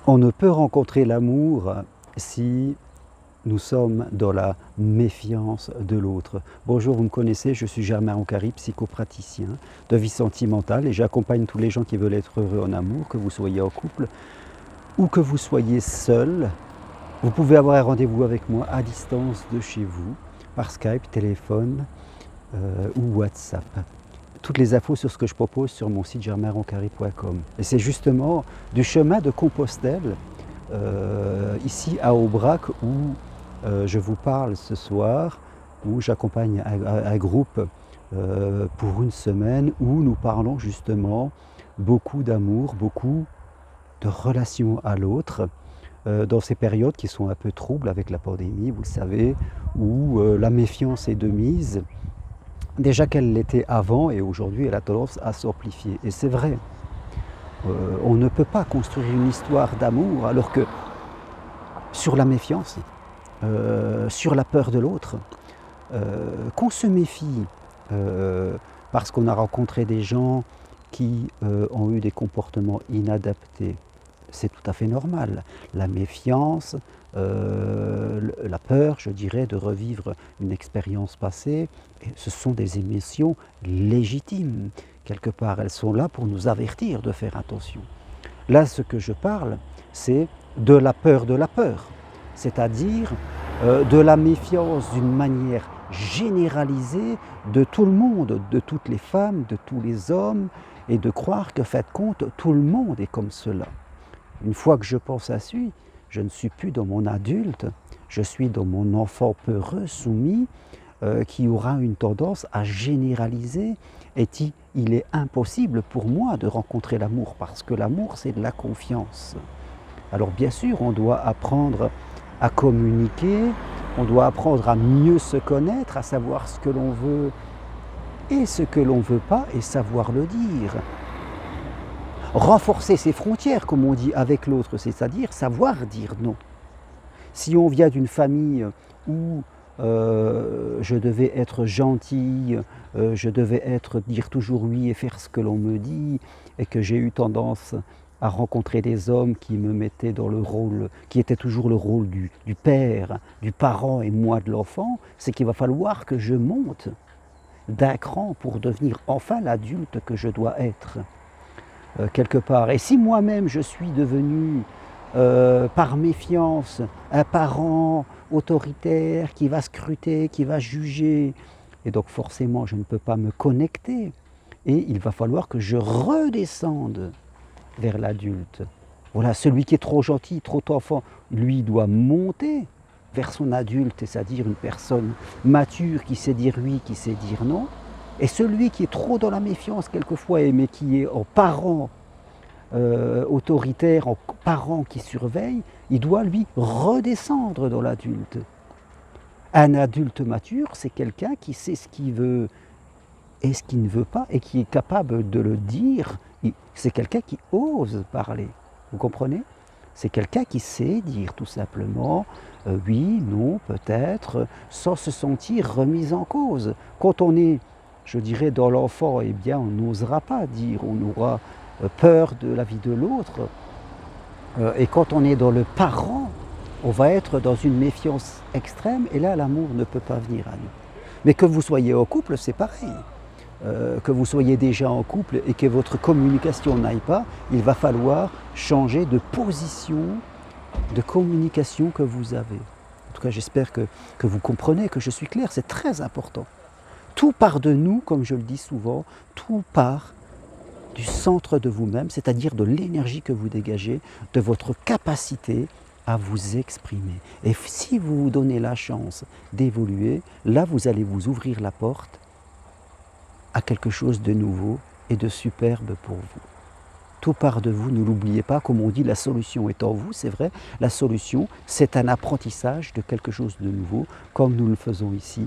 On ne peut rencontrer l'amour si nous sommes dans la méfiance de l'autre. Bonjour, vous me connaissez, je suis Germain Roncari, psychopraticien de vie sentimentale et j'accompagne tous les gens qui veulent être heureux en amour, que vous soyez en couple ou que vous soyez seul. Vous pouvez avoir un rendez-vous avec moi à distance de chez vous, par Skype, téléphone ou WhatsApp. Toutes les infos sur ce que je propose sur mon site germainroncari.com. Et c'est justement du chemin de Compostelle, ici à Aubrac, où je vous parle ce soir, où j'accompagne un groupe pour une semaine, où nous parlons justement beaucoup d'amour, beaucoup de relation à l'autre, dans ces périodes qui sont un peu troubles avec la pandémie, vous le savez, où la méfiance est de mise. Déjà qu'elle l'était avant et aujourd'hui elle a tendance à s'amplifier. Et c'est vrai, on ne peut pas construire une histoire d'amour alors que sur la méfiance, sur la peur de l'autre, qu'on se méfie parce qu'on a rencontré des gens qui ont eu des comportements inadaptés. C'est tout à fait normal. La méfiance, la peur, je dirais, de revivre une expérience passée, ce sont des émotions légitimes. Quelque part, elles sont là pour nous avertir de faire attention. Là, ce que je parle, c'est de la peur, c'est-à-dire de la méfiance d'une manière généralisée de tout le monde, de toutes les femmes, de tous les hommes, et de croire que, fait compte, tout le monde est comme cela. Une fois que je pense à ça, je ne suis plus dans mon adulte, je suis dans mon enfant peureux, soumis, qui aura une tendance à généraliser, et il est impossible pour moi de rencontrer l'amour, parce que l'amour, c'est de la confiance. Alors bien sûr, on doit apprendre à communiquer, on doit apprendre à mieux se connaître, à savoir ce que l'on veut et ce que l'on ne veut pas, et savoir le dire. Renforcer ses frontières, comme on dit, avec l'autre, c'est-à-dire savoir dire non. Si on vient d'une famille où je devais être gentil, je devais dire toujours oui et faire ce que l'on me dit, et que j'ai eu tendance à rencontrer des hommes qui me mettaient dans le rôle, qui était toujours le rôle du père, du parent et moi de l'enfant, c'est qu'il va falloir que je monte d'un cran pour devenir enfin l'adulte que je dois être. Quelque part. Et si moi-même je suis devenu, par méfiance, un parent autoritaire qui va scruter, qui va juger, et donc forcément je ne peux pas me connecter, et il va falloir que je redescende vers l'adulte. Voilà, celui qui est trop gentil, trop enfant, lui doit monter vers son adulte, c'est-à-dire une personne mature qui sait dire oui, qui sait dire non. Et celui qui est trop dans la méfiance quelquefois, mais qui est en parent autoritaire, en parent qui surveille, il doit lui redescendre dans l'adulte. Un adulte mature, c'est quelqu'un qui sait ce qu'il veut et ce qu'il ne veut pas, et qui est capable de le dire. C'est quelqu'un qui ose parler, vous comprenez? C'est quelqu'un qui sait dire tout simplement oui, non, peut-être, sans se sentir remis en cause. Quand on est, je dirais, dans l'enfant, eh bien, on n'osera pas dire, on aura peur de la vie de l'autre. Et quand on est dans le parent, on va être dans une méfiance extrême, et là, l'amour ne peut pas venir à nous. Mais que vous soyez en couple, c'est pareil. Que vous soyez déjà en couple et que votre communication n'aille pas, il va falloir changer de position de communication que vous avez. En tout cas, j'espère que vous comprenez, que je suis clair, c'est très important. Tout part de nous, comme je le dis souvent, tout part du centre de vous-même, c'est-à-dire de l'énergie que vous dégagez, de votre capacité à vous exprimer. Et si vous vous donnez la chance d'évoluer, là vous allez vous ouvrir la porte à quelque chose de nouveau et de superbe pour vous. Tout part de vous, ne l'oubliez pas, comme on dit, la solution est en vous, c'est vrai, la solution c'est un apprentissage de quelque chose de nouveau, comme nous le faisons ici,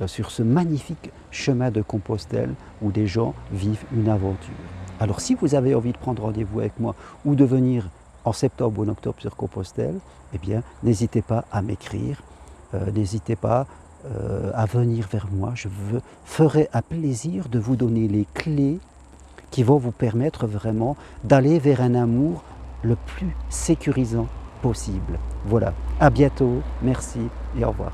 sur ce magnifique chemin de Compostelle où des gens vivent une aventure. Alors si vous avez envie de prendre rendez-vous avec moi ou de venir en septembre ou en octobre sur Compostelle, eh bien n'hésitez pas à m'écrire, n'hésitez pas à venir vers moi, je ferai un plaisir de vous donner les clés qui vont vous permettre vraiment d'aller vers un amour le plus sécurisant possible. Voilà, à bientôt, merci et au revoir.